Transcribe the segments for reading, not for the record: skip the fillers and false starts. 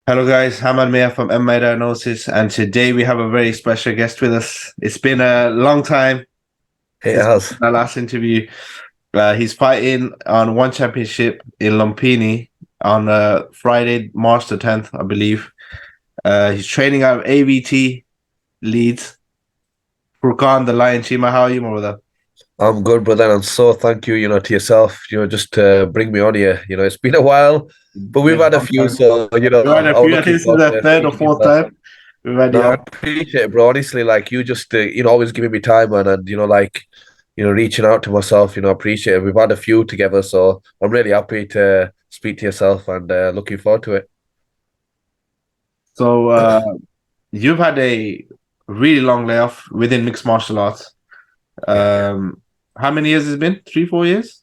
Hello guys, Hammad from MMA Diagnosis, and today we have a very special guest with us. It's been a long time It since has. our last interview. He's fighting on one championship in Lumpini on Friday, March the 10th, I believe. He's training out of AVT Leeds. Furqan, the Lion Cheema, how are you, my brother? I'm good, brother. And so thank you, to yourself, just to bring me on here. It's been a while, but we've Been had a a long few. time. So, We've had a I was few, I think looking this is forward the to third or speaking to fourth yourself. time we've had No, you I on. appreciate it, bro. Honestly, like you just, always giving me time and reaching out to myself, I appreciate it. We've had a few together. So I'm really happy to speak to yourself and looking forward to it. So, you've had a really long layoff within mixed martial arts. Yeah. Um, how many years has it been? 3, 4 years?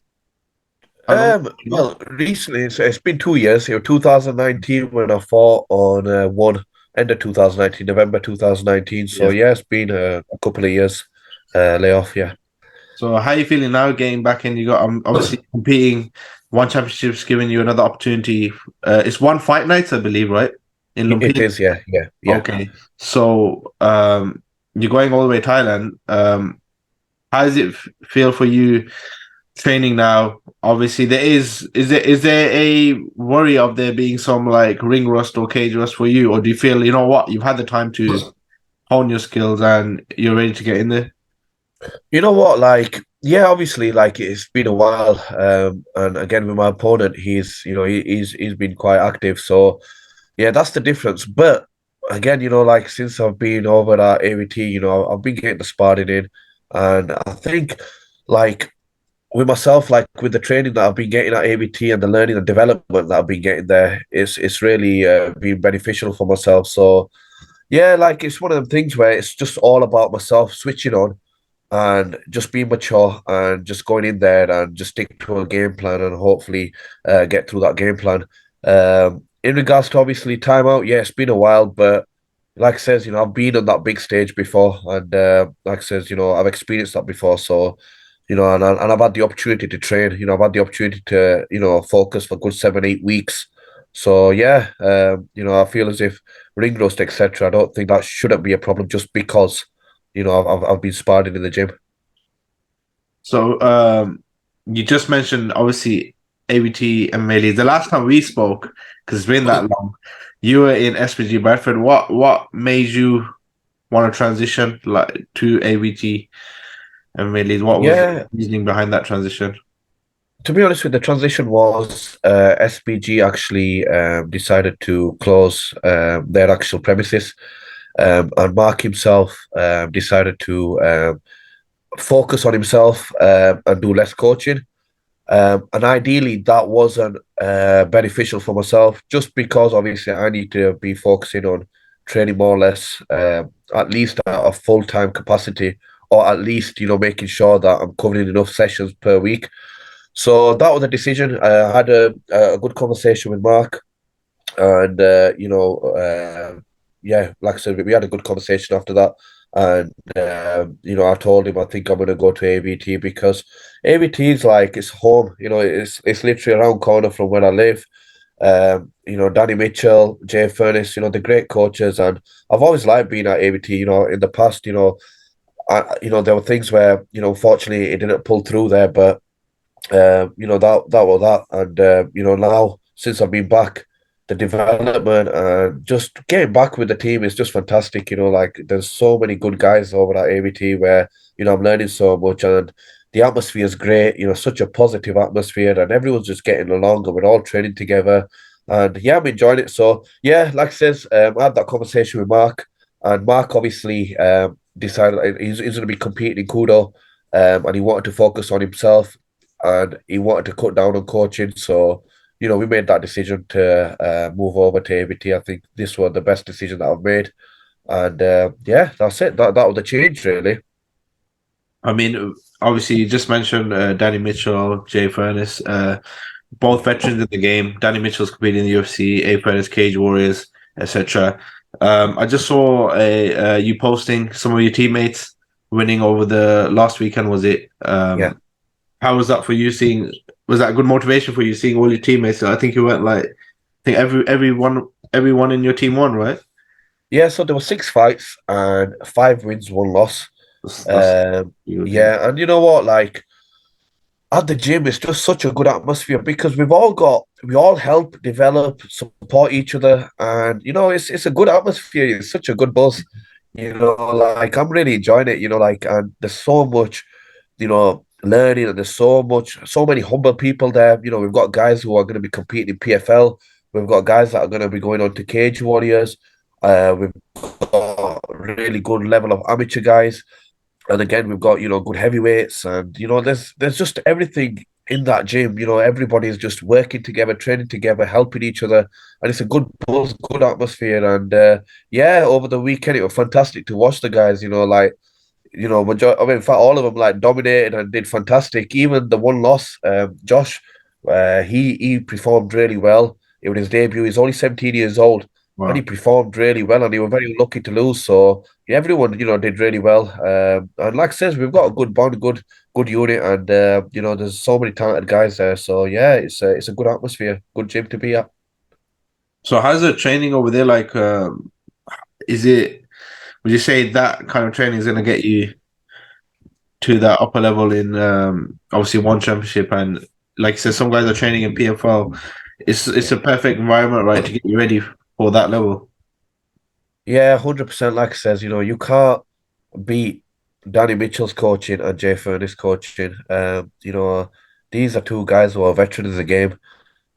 How long? Well, recently it's been 2 years. 2019 when I fought on one end of 2019, November 2019. So Yes. yeah, it's been a couple of years layoff. Yeah, So how are you feeling now getting back in? You got obviously competing. One championship's giving you another opportunity. It's one fight night, I believe, right? In it Lumpini. is. Yeah, yeah, yeah. Okay. So you're going all the way to Thailand. How does it feel for you training now? Obviously, is there a worry of there being some like ring rust or cage rust for you, or do you feel you know what you've had the time to hone your skills and you're ready to get in there? You know what? Like, yeah, obviously, like it's been a while. And again with my opponent, he's been quite active. So yeah, that's the difference. But again, like since I've been over at AVT, I've been getting the sparring in, and I think like with myself, like with the training that I've been getting at ABT and the learning and development that I've been getting there, it's really been beneficial for myself. So yeah, like it's one of them things where it's just all about myself switching on and just being mature and just going in there and just stick to a game plan and hopefully get through that game plan. In regards to obviously timeout, yeah, it's been a while, but like I says, I've been on that big stage before, and like I says, I've experienced that before. So, and I've had the opportunity to train. I've had the opportunity to, focus for good 7, 8 weeks. So yeah, I feel as if ring rust, etc. I don't think that shouldn't be a problem just because, I've been sparring in the gym. So, you just mentioned obviously ABT and Melee. The last time we spoke, because it's been that long, you were in SPG Bradford. What made you want to transition like to ABT and Melee? What was the Yeah, reasoning behind that transition? to be honest with the transition was SPG actually decided to close their actual premises, and Mark himself decided to focus on himself and do less coaching. And ideally, that wasn't beneficial for myself, just because obviously I need to be focusing on training more or less, at least at a full time capacity, or at least making sure that I'm covering enough sessions per week. So that was a decision. I had a good conversation with Mark, and yeah, like I said, we had a good conversation after that. And I told him I think I'm going to go to AVT because AVT is like it's home. It's literally around corner from where I live. Danny Mitchell, Jay Furnace, the great coaches, and I've always liked being at AVT. In the past, there were things where unfortunately it didn't pull through there, but that was that. And now since I've been back, the development and just getting back with the team is just fantastic. Like there's so many good guys over at ABT where I'm learning so much, and the atmosphere is great. Such a positive atmosphere, and everyone's just getting along, and we're all training together. And yeah, I'm enjoying it. So yeah, like I says, I had that conversation with Mark, and Mark obviously decided he's going to be competing in Kudo, and he wanted to focus on himself and he wanted to cut down on coaching. So, we made that decision to move over to ABT. I think this was the best decision that I've made. And yeah, that's it. That was the change, really. I mean, obviously, you just mentioned Danny Mitchell, Jay Furnace, both veterans in the game. Danny Mitchell's competing in the UFC, A Furnace, Cage Warriors, etc. I just saw you posting some of your teammates winning over the last weekend. Was it? Yeah. How was that for you? Was that a good motivation for you seeing all your teammates? I think you went like think everyone in your team won, right? Yeah, so there were 6 fights and 5 wins, 1 loss. That's Um, good. Yeah. yeah, and you know what? Like at the gym, it's just such a good atmosphere because we all help develop, support each other, and it's a good atmosphere. It's such a good buzz. Like I'm really enjoying it. Like and there's so much, learning, and there's so many humble people there. We've got guys who are going to be competing in PFL. We've got guys that are going to be going on to Cage Warriors. We've got a really good level of amateur guys. And again, we've got, good heavyweights and, there's just everything in that gym. Everybody's just working together, training together, helping each other. And it's a good buzz, good atmosphere. And yeah, over the weekend, it was fantastic to watch the guys, like, in fact, all of them like dominated and did fantastic. Even the one loss, Josh, he performed really well. It was his debut. He's only 17 years old, and he Wow. performed really well. And they were very lucky to lose. So yeah, everyone did really well. And like I says, we've got a good bond, good unit, and there's so many talented guys there. So yeah, it's a good atmosphere, good gym to be at. So how's the training over there like? Is it? Would you say that kind of training is going to get you to that upper level in obviously one championship and like I said, some guys are training in PFL. It's Yeah. a perfect environment, right, to get you ready for that level. Yeah, 100%. Like I says, you can't beat Danny Mitchell's coaching and Jay Furnace coaching. These are two guys who are veterans of the game,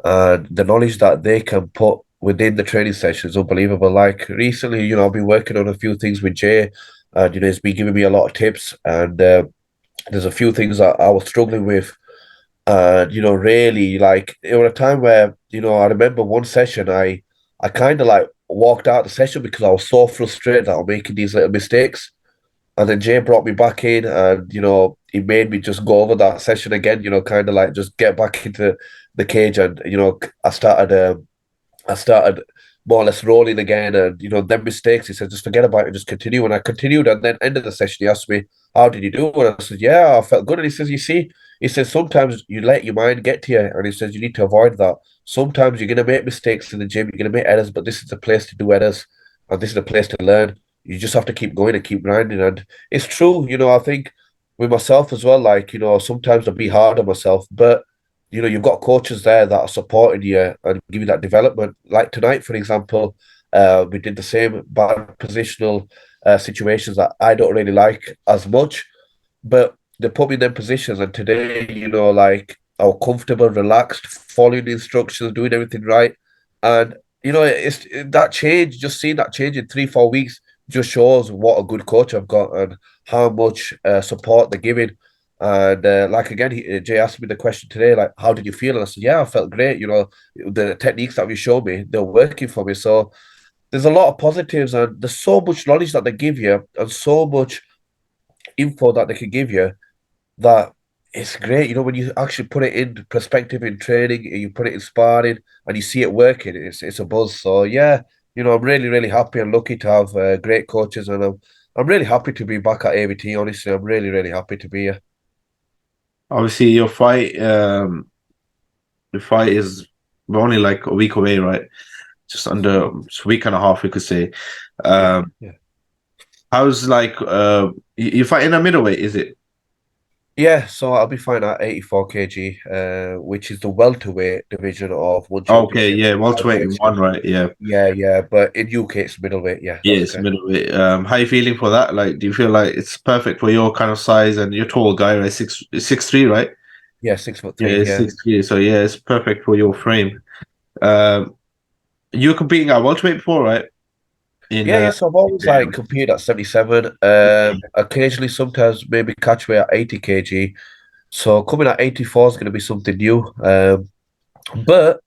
and the knowledge that they can put within the training session is unbelievable. Like recently, I've been working on a few things with Jay, and he's been giving me a lot of tips. And there's a few things that I was struggling with, and really like it was a time where I remember one session I kind of like walked out of the session because I was so frustrated that I'm making these little mistakes. And then Jay brought me back in, and he made me just go over that session again. Kind of like just get back into the cage, and I started more or less rolling again, and them mistakes. He said, just forget about it and just continue. And I continued, and then end of the session, he asked me, "How did you do?" And I said, "Yeah, I felt good." And he says, "You see," he says, "sometimes you let your mind get to you," and he says, "You need to avoid that. Sometimes you're gonna make mistakes in the gym, you're gonna make errors, but this is the place to do errors, and this is the place to learn. You just have to keep going and keep grinding." And it's true. I think with myself as well, like sometimes I'll be hard on myself, but you've got coaches there that are supporting you and give you that development. Like tonight, for example, we did the same bad positional situations that I don't really like as much, but they put me in them positions. And today, like I was comfortable, relaxed, following the instructions, doing everything right. And, it's that change, just seeing that change in 3, 4 weeks just shows what a good coach I've got and how much support they're giving. And like again, Jay asked me the question today, like, how did you feel? And I said, yeah, I felt great. The techniques that you showed me, they're working for me. So there's a lot of positives, and there's so much knowledge that they give you, and so much info that they can give you that it's great. When you actually put it in perspective in training, and you put it in sparring, and you see it working, it's a buzz. So yeah, I'm really really happy and lucky to have great coaches, and I'm really happy to be back at AVT. Honestly, I'm really really happy to be here. Obviously your fight is we're only like a week away, right? Just under just a week and a half, we could say. Yeah, Um yeah. how's like you fight in a middleweight, is it? Yeah, so I'll be fighting at 84 kg, which is the welterweight division of one Okay, championship. yeah, welterweight in Lightweights one, in, right? Yeah. yeah, but in UK it's middleweight. Yeah, Yeah, that's it's correct. middleweight. How you feeling for that? Like, do you feel like it's perfect for your kind of size and you're a tall guy, right? 6'3", right? Yeah, 6 foot Yeah, three. it's Yeah, 6'3", so yeah, it's perfect for your frame. Um, you were competing at welterweight before, right? In yeah. So I've always like yeah, competed at 77. Occasionally, sometimes maybe catch me at 80 kg. So coming at 84 is going to be something new. But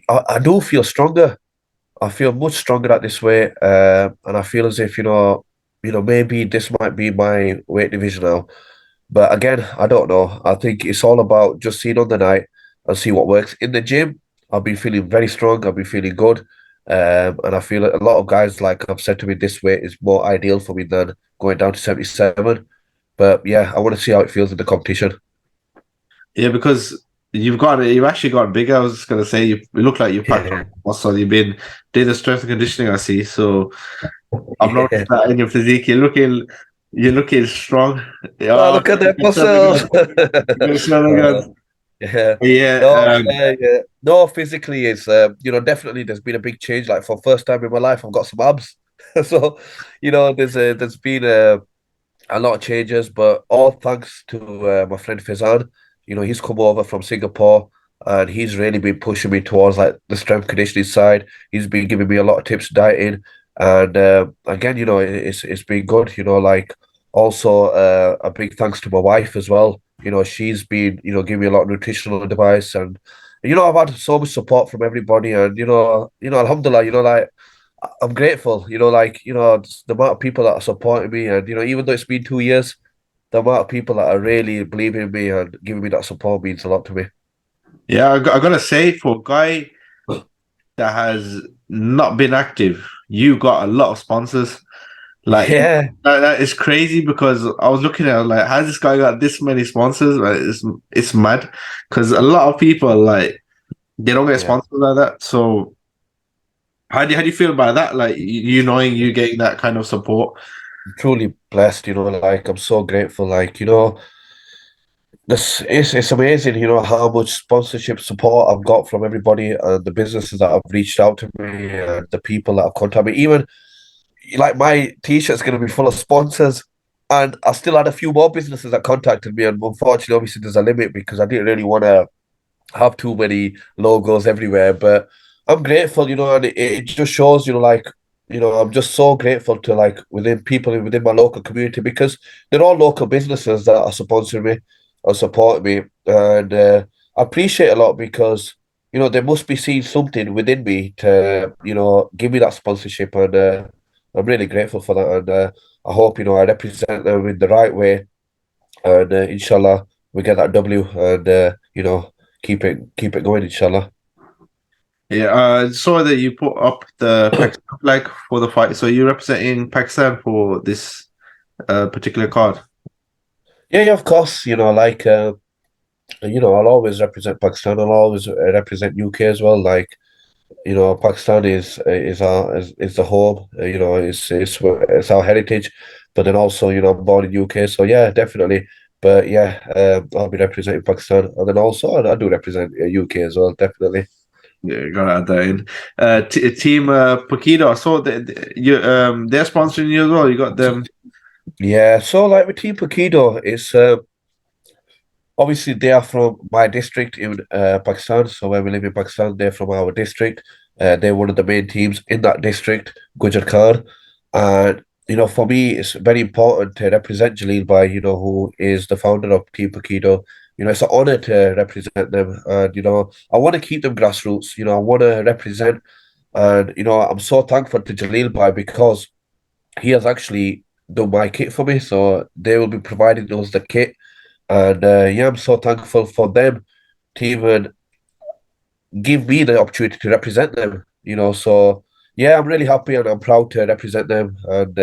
I do feel stronger. I feel much stronger at this weight, and I feel as if maybe this might be my weight division now. But again, I don't know. I think it's all about just seeing on the night and see what works. In the gym, I've been feeling very strong. I've been feeling good, and I feel like a lot of guys like have said to me this weight is more ideal for me than going down to 77. But yeah, I want to see how it feels in the competition. yeah, because you've actually got bigger. I was just gonna say you look like you packed on Yeah, muscle. You've been doing the strength and conditioning, I see. So I've noticed yeah. that in your physique. You're looking strong. Oh, Yeah, look at them you show the muscles. guns. You show the Uh, guns. yeah. Yeah, No, yeah. No, physically it's definitely there's been a big change. Like for first time in my life, I've got some abs. So, there's been a lot of changes, but all thanks to my friend Fizan. He's come over from Singapore and he's really been pushing me towards like the strength conditioning side. He's been giving me a lot of tips dieting, and again, it's been good. Like also a big thanks to my wife as well. She's been giving me a lot of nutritional advice, and I've had so much support from everybody, and Alhamdulillah, like I'm grateful, the amount of people that are supporting me, and even though it's been 2 years, the amount of people that are really believing in me and giving me that support means a lot to me. yeah. I gotta say, for a guy that has not been active, you got a lot of sponsors. Like Yeah, that is crazy because I was looking at it, like, how's this guy got this many sponsors? Like, it's mad because a lot of people like they don't get yeah. sponsors like that. So how do you feel about that? Like you knowing you getting that kind of support. I'm truly blessed, like I'm so grateful. Like, this it's amazing, how much sponsorship support I've got from everybody and the businesses that have reached out to me and the people that have contacted me. Even like my t-shirt's gonna be full of sponsors. And I still had a few more businesses that contacted me, and unfortunately, obviously, there's a limit because I didn't really want to have too many logos everywhere. But I'm grateful, and it just shows, like, I'm just so grateful to like within people within my local community because they're all local businesses that are sponsoring me or supporting me. And I appreciate a lot because, they must be seeing something within me to, give me that sponsorship. And I'm really grateful for that. And I hope, I represent them in the right way. And inshallah, we get that W and, keep it going, inshallah. Yeah, I saw that you put up the Pakistan flag for the fight. So you're representing Pakistan for this particular card. Yeah, yeah, of course. I'll always represent Pakistan. I'll always represent UK as well. Like, Pakistan is the home. It's our heritage. But then also, I'm born in UK, so yeah, definitely. But yeah, I'll be representing Pakistan, and then also I do represent UK as well, definitely. Yeah, gotta add that in. Team Paquito, I saw that they're sponsoring you as well. You got them. Yeah, so like with Team Pakido, it's obviously they are from my district in Pakistan. So when we live in Pakistan, they're from our district. They're one of the main teams in that district, Gujar Khan. And for me, it's very important to represent Jaleel Bhai, who is the founder of Team Pakido. It's an honor to represent them, and I want to keep them grassroots. I want to represent, and I'm so thankful to Jaleel Bhai because he has actually done my kit for me. So they will be providing us the kit, and yeah, I'm so thankful for them to even give me the opportunity to represent them. So yeah, I'm really happy and I'm proud to represent them. And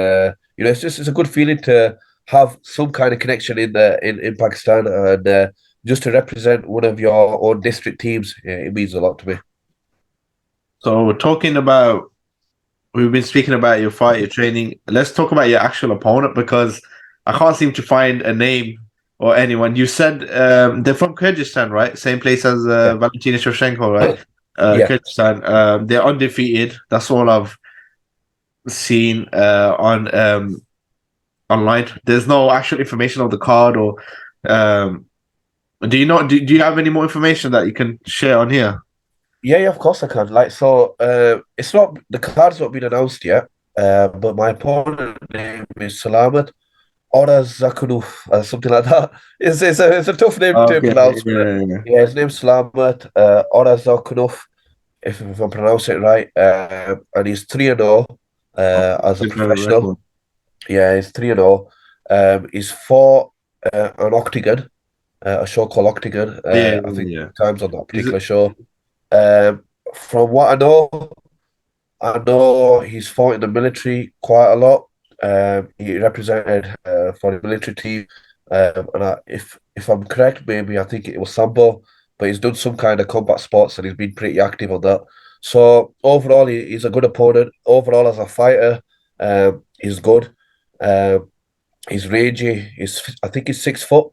it's a good feeling to have some kind of connection in Pakistan and just to represent one of your own district teams. Yeah, it means a lot to me. So we're talking about we've been speaking about your fight, your training. Let's talk about your actual opponent because I can't seem to find a name or anyone. You said they're from Kyrgyzstan, right? Same place as Yeah, Valentina Shevchenko, right? yeah, Kyrgyzstan. They're undefeated. That's all I've seen on online. There's no actual information of the card or um, do you have any more information that you can share on here? yeah. Of course I can. Like so, it's not the card's not been announced yet. But my opponent name is Salamat. Ora Zakunov, something like that. It's a tough name to Okay, pronounce, but yeah. yeah, his name's Slamet, Ora Zakunov, if I'm pronouncing it right. And he's 3-0 as a Different professional. record. Yeah, he's 3-0. He's fought an Octagon, a show called Octagon, Yeah, I yeah, think yeah. times on that Is it? particular show. Um, from what I know he's fought in the military quite a lot. He represented for the military team, and if I'm correct, maybe I think it was Sambo. but he's done some kind of combat sports and he's been pretty active on that. So overall, he's a good opponent. Overall, as a fighter, he's good. Um, he's rangy. I think he's 6 foot.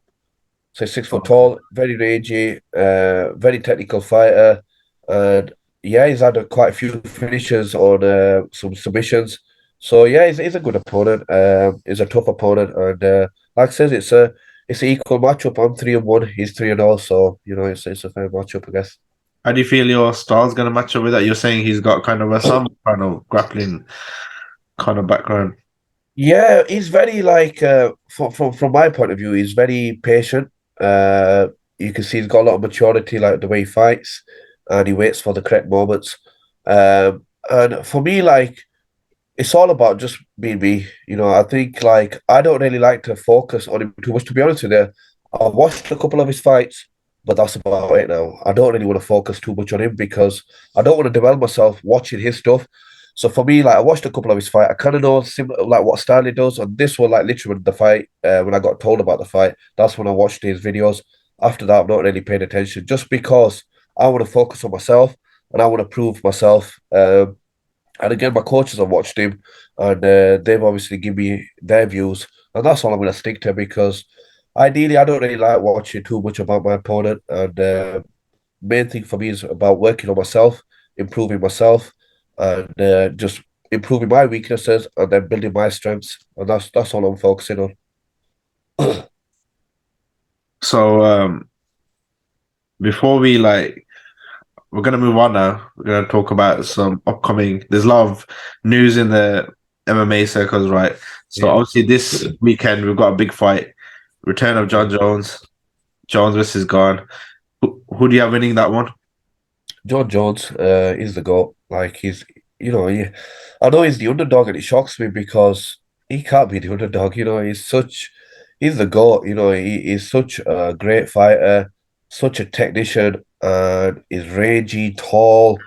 So he's 6 foot tall, very rangy, very technical fighter, and yeah, he's had quite a few finishes on some submissions. So yeah, he's a good opponent. He's a tough opponent, and like I said, it's an equal matchup. I'm 3-1, he's 3-0, so it's a fair matchup, I guess. How do you feel your style's going to match up with that? You're saying he's got kind of some kind of grappling kind of background. Yeah, he's very like from my point of view, he's very patient. Uh, you can see he's got a lot of maturity, like the way he fights, and he waits for the correct moments. And for me, like it's all about just being me. I think like I don't really like to focus on him too much. To be honest with you, I've watched a couple of his fights, but that's about it now. I don't really want to focus too much on him because I don't want to develop myself watching his stuff. So for me, like I watched a couple of his fight. I kind of know like what style he does. And this one, like literally the fight, when I got told about the fight, that's when I watched his videos. After that, I'm not really paying attention just because I want to focus on myself and I want to prove myself. And again, my coaches have watched him, and they've obviously given me their views, and that's all I'm going to stick to because ideally, I don't really like watching too much about my opponent. And main thing for me is about working on myself, improving myself, and just improving my weaknesses, and then building my strengths, and that's all I'm focusing on. So before we're gonna move on now. We're gonna talk about some upcoming. There's a lot of news in the MMA circles, right? So Yeah. obviously this weekend we've got a big fight. Return of John Jones. Jones versus Gane. Who do you have winning that one? John Jones is the GOAT. Like I know he's the underdog, and it shocks me because he can't be the underdog. He's the GOAT. He's such a great fighter, such a technician, and he's rangy, tall.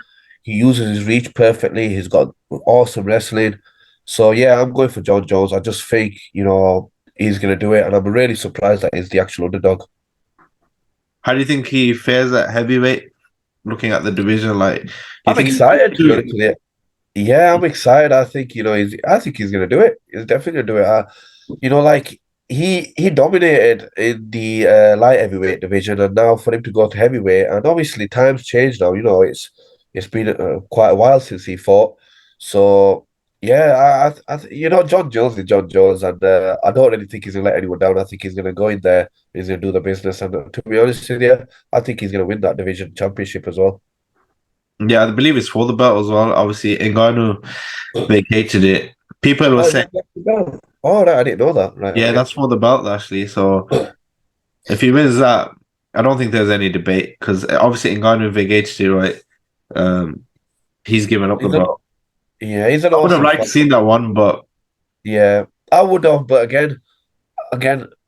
He uses his reach perfectly. He's got awesome wrestling. So yeah, I'm going for John Jones. I just think he's gonna do it, and I'm really surprised that he's the actual underdog. How do you think he fares at heavyweight? Looking at the division, do you I'm think excited to be he? honest with you. Yeah, I'm excited. I think he's gonna do it. He's definitely gonna do it. Like he dominated in the light heavyweight division, and now for him to go to heavyweight, and obviously times change now. It's been quite a while since he fought. So yeah, John Jones is John Jones, and I don't really think he's gonna let anyone down. I think he's gonna go in there. He's gonna do the business, and to be honest with you, I think he's gonna win that division championship as well. Yeah, I believe it's for the belt as well. Obviously, Ngannou vacated it. People were Oh, is saying, that the belt? Oh, right, I didn't know that. Right, yeah, okay. that's for the belt actually. So if he wins that, I don't think there's any debate because obviously Ngannou vacated it, right? Um, he's given up the He's an belt. He's an I would have awesome liked to fighter. see that one, but Yeah, I would have, but again,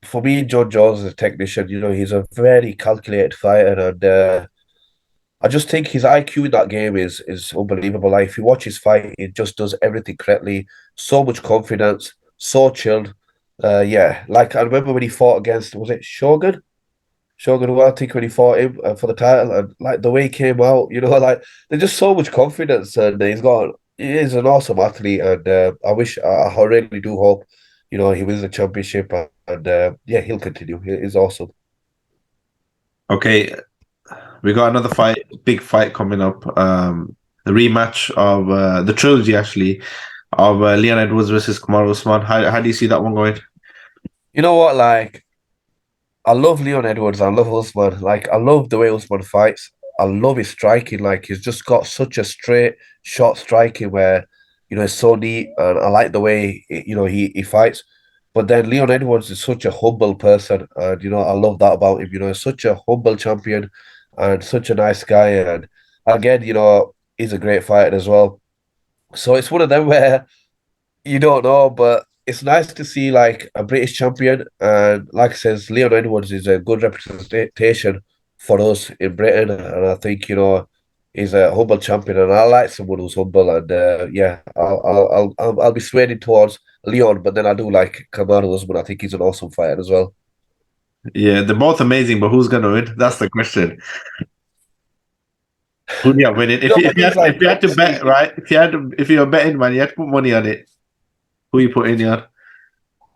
for me, John Jones is a technician. He's a very calculated fighter, and I just think his IQ in that game is unbelievable. Like if you watch his fight, he just does everything correctly. So much confidence, so chilled. Yeah, like I remember when he fought against, was it Shogun? Shogun I think when he fought him for the title, and like the way he came out, like there's just so much confidence, and he is an awesome athlete, and I really do hope, he wins the championship, and yeah, he'll continue. He's awesome. okay, we got another fight, big fight coming up. The rematch of the trilogy actually of Leon Edwards versus Kamaru Usman. How do you see that one going? You know what? Like I love Leon Edwards. I love Usman. Like I love the way Usman fights. I love his striking. Like he's just got such a straight shot striking where it's so neat, and I like the way he fights. But then Leon Edwards is such a humble person, and I love that about him. He's such a humble champion and such a nice guy. And again, he's a great fighter as well. So it's one of them where you don't know, but it's nice to see like a British champion. And like I says, Leon Edwards is a good representation for us in Britain. And I think, he's a humble champion. And I like someone who's humble. And yeah, I'll be swaying towards Leon, but then I do like Kamaru Usman. I think he's an awesome fighter as well. Yeah, they're both amazing, but who's gonna win? That's the question. Who do you have winning? You know what it is? If Like, you had to bet, obviously, right? If you're betting man, you had to put money on it. Who you put in on?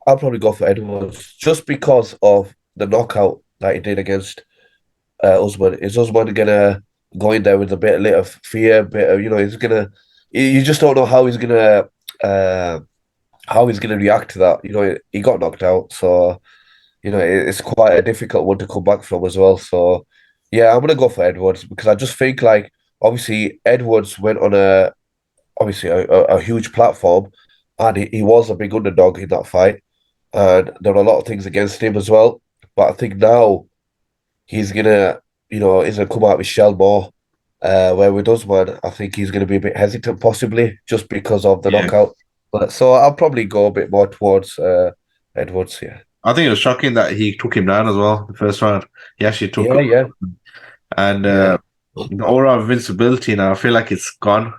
I'll probably go for Edwards just because of the knockout that he did against Usman. Is Usman gonna go in there with a bit of fear, bit of, he's gonna. You just don't know uh, how he's gonna react to that. He got knocked out, so it's quite a difficult one to come back from as well. So yeah, I'm gonna go for Edwards because I just think like obviously Edwards went on a huge platform, and he was a big underdog in that fight, and there were a lot of things against him as well. But I think now he's gonna come out with shell more. Where with Usman, I think he's gonna be a bit hesitant, possibly just because of the Yeah, knockout. But so I'll probably go a bit more towards Edwards. Yeah, I think it was shocking that he took him down as well the first round. He actually took yeah, him, yeah, and yeah, the aura of invincibility now. I feel like it's gone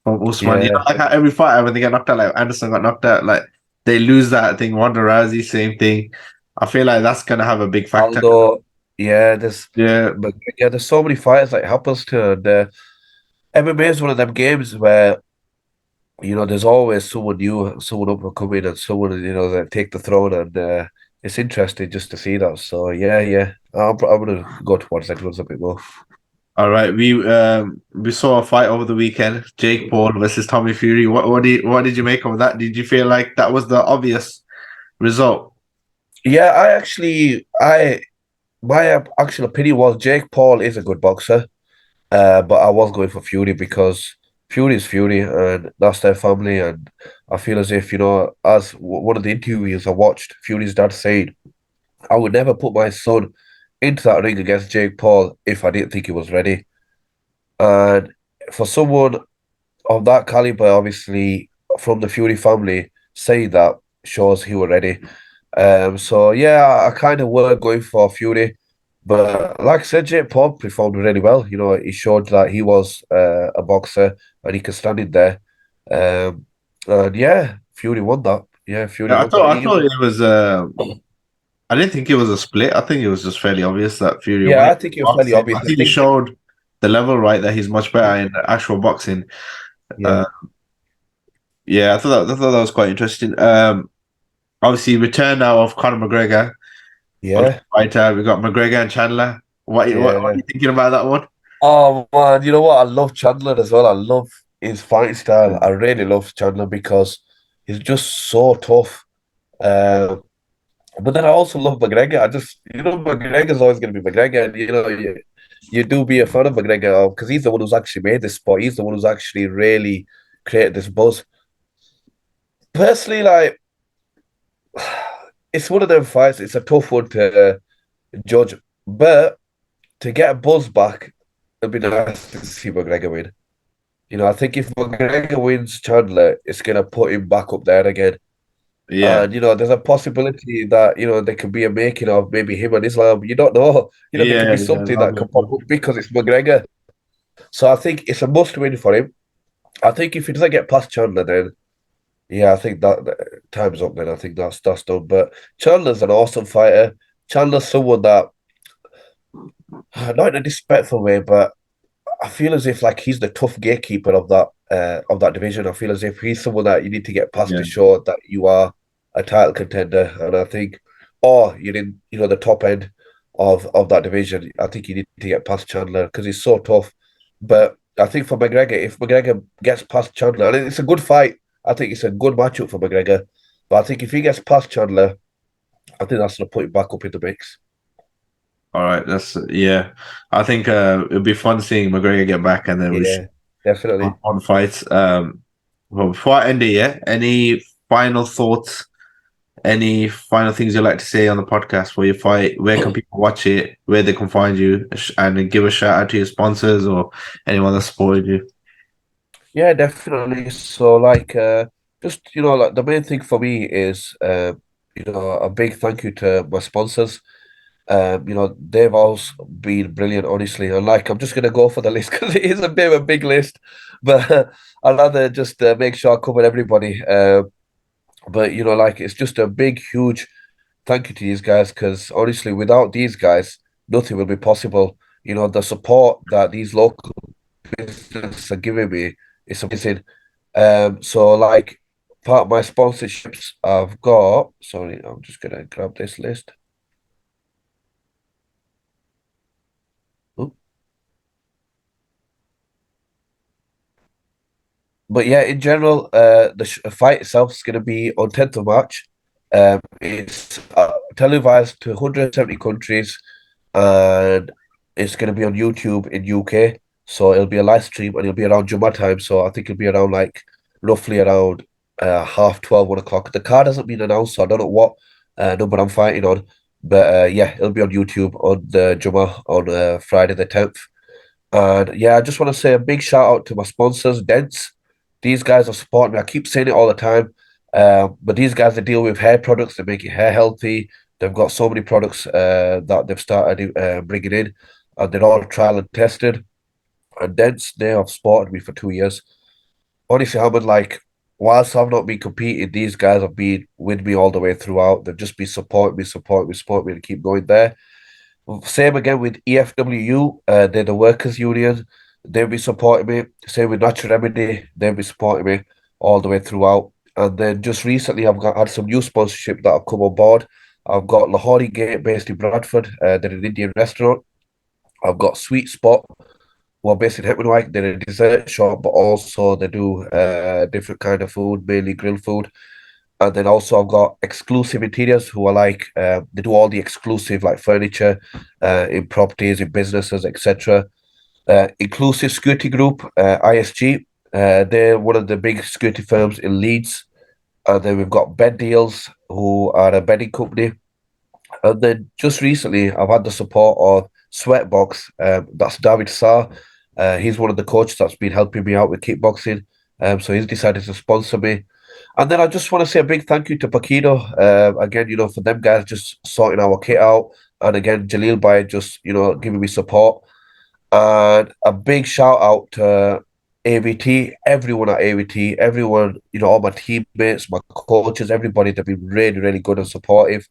from Usman. You know, yeah. like how every fight when they get knocked out, like Anderson got knocked out, like they lose that thing. Ronda Rousey, same thing. I feel like that's gonna have a big factor. Although, yeah, Yeah, there's so many fighters that it happens to, and MMA is one of them games where there's always someone new, someone up and coming, and someone that take the throne, and it's interesting just to see that. So yeah, yeah, I'm gonna go towards Edwards a bit more. all right, we saw a fight over the weekend, Jake Paul versus Tommy Fury. What did you make of that? Did you feel like that was the obvious result? Yeah, my actual opinion was Jake Paul is a good boxer, but I was going for Fury because Fury is Fury, and that's their family, and I feel as if as one of the interviews I watched, Fury's dad said, I would never put my son into that ring against Jake Paul if I didn't think he was ready. And for someone of that caliber, obviously from the Fury family, say that shows he was ready. So yeah, I kind of were going for Fury, but like I said, Jake Paul performed really well. He showed that he was a boxer and he could stand in there. And yeah, Fury won that. Yeah, Fury Yeah, won that. I thought it was. I didn't think it was a split. I think it was just fairly obvious that Fury won Yeah, it. I think it was fairly Boxing, obvious. I I think he think, showed the level right that he's much better in actual boxing. Uh, yeah, yeah, I thought that was quite interesting. Obviously, return now of Conor McGregor. yeah, Fighter. We got McGregor and Chandler. What are yeah. you thinking about that one? Oh man, you know what? I love Chandler as well. I love his fighting style. Yeah. I really love Chandler because he's just so tough. Uh, but then I also love McGregor. McGregor's always going to be McGregor, and you do be a fan of McGregor because he's the one who's actually made this sport. He's the one who's actually really created this buzz. Personally, like it's one of them fights. It's a tough one to judge, but to get a buzz back, it'd be nice to see McGregor win. I think if McGregor wins Chandler, it's gonna put him back up there again. Yeah. And there's a possibility that there could be a making of maybe him and Islam. You don't know. There could Yeah, be yeah, something that'll that be could pop cool. up because it's McGregor. So I think it's a must win for him. I think if he doesn't get past Chandler, then yeah, I think that time's up. Then I think that's done. But Chandler's an awesome fighter. Chandler's someone that not in a disrespectful way, but I feel as if like he's the tough gatekeeper of that division. I feel as if he's someone that you need to get past Yeah. to show that you are a title contender. And I think, or you're in the top end of that division. I think you need to get past Chandler because he's so tough. But I think for McGregor, if McGregor gets past Chandler, and it's a good fight. I think it's a good matchup for McGregor. But I think if he gets past Chandler, I think that's gonna put him back up in the mix. All right. That's yeah. I think it'll be fun seeing McGregor get back, and then we should Yeah, definitely. on fights. Well, before I end it, yeah. Any final thoughts? Any final things you'd like to say on the podcast for your fight? Where can people watch it? Where they can find you? And give a shout out to your sponsors or anyone that supported you. Yeah, definitely. So like just like the main thing for me is a big thank you to my sponsors. They've always been brilliant, honestly. And like I'm just gonna go for the list because it is a bit of a big list, but I'd rather just make sure I cover everybody. But like it's just a big, huge thank you to these guys because honestly, without these guys, nothing will be possible. You know, the support that these local businesses are giving me is amazing. So like part of my sponsorships I've got, sorry, I'm just gonna grab this list. Oop. But yeah, in general, the fight itself is going to be on 10th of March. It's televised to 170 countries, and it's going to be on YouTube in UK. So it'll be a live stream, and it'll be around Juma time. So I think it'll be around like roughly around half 12, 1 o'clock. The card hasn't been announced, so I don't know what number I'm fighting on. But yeah, it'll be on YouTube on the Juma on Friday the 10th. And yeah, I just want to say a big shout out to my sponsors, Dents. These guys are supporting me. I keep saying it all the time. But these guys, they deal with hair products. They make your hair healthy. They've got so many products that they've started bringing in, and they're all trial and tested. And Dents, they have supported me for 2 years. Honestly, Hammad, like, whilst I've not been competing, these guys have been with me all the way throughout. They've just been supporting me to keep going there. Same again with EFWU, they're the workers' union. They'll be supporting me. Same with Natural Remedy, they'll be supporting me all the way throughout. And then just recently, had some new sponsorship that have come on board. I've got Lahori Gate based in Bradford. They're an Indian restaurant. I've got Sweet Spot, well, based in Hepburn. They're a dessert shop, but also they do different kind of food, mainly grilled food. And then also I've got Exclusive Interiors, who are like they do all the exclusive like furniture in properties, in businesses, etc. Inclusive Security Group, ISG. They're one of the big security firms in Leeds. And then we've got Bed Deals, who are a bedding company. And then just recently, I've had the support of Sweatbox. That's David Saar. He's one of the coaches that's been helping me out with kickboxing. So he's decided to sponsor me. And then I just want to say a big thank you to Paquito. Again, you know, for them guys just sorting our kit out. And again, Jalil by just, you know, giving me support. And a big shout out to AVT, everyone at AVT, everyone, you know, all my teammates, my coaches, everybody, they've been really, really good and supportive.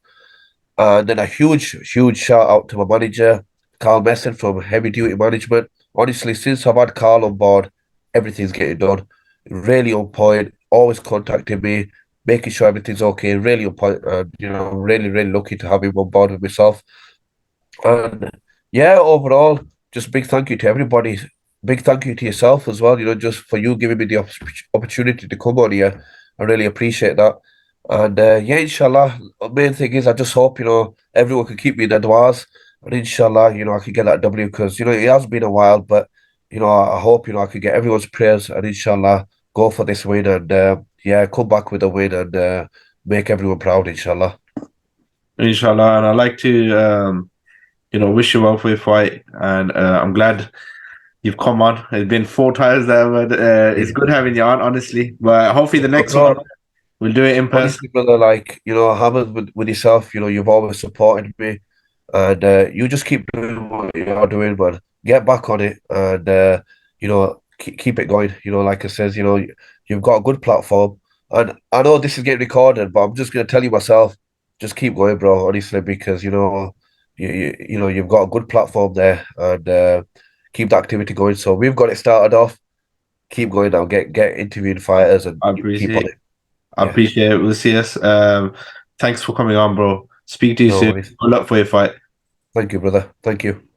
And then a huge, huge shout out to my manager, Carl Messon from Heavy Duty Management. Honestly, since I've had Carl on board, everything's getting done. Really on point, always contacting me, making sure everything's okay, really on point, and you know, really, really lucky to have him on board with myself. And yeah, overall, just big thank you to everybody. Big thank you to yourself as well, you know, just for you giving me the opportunity to come on here. I really appreciate that. And yeah, inshallah, the main thing is I just hope, you know, everyone can keep me in their du'as. And inshallah, you know, I can get that W because, you know, it has been a while, but, you know, I hope, you know, I can get everyone's prayers and inshallah go for this win and, yeah, come back with a win and make everyone proud, inshallah. Inshallah. And I'd like to, you know, wish you well for your fight. And I'm glad you've come on. It's been 4 times there, but it's good having you on, honestly. But hopefully the next one we'll do it in person. Honestly, brother, like, you know, Hammad, with yourself, you know, you've always supported me. And you just keep doing what you're doing, man. Get back on it and, you know, keep it going. You know, like I says, you know, you've got a good platform. And I know this is getting recorded, but I'm just going to tell you myself, just keep going, bro, honestly, because, you know, you know, you've got a good platform there and keep the activity going. So we've got it started off. Keep going now. Get interviewing fighters and I keep on appreciate it. I Yeah. appreciate it. We'll see us. Thanks for coming on, bro. Speak to you No soon. worries. Good luck for your fight. Thank you, brother. Thank you.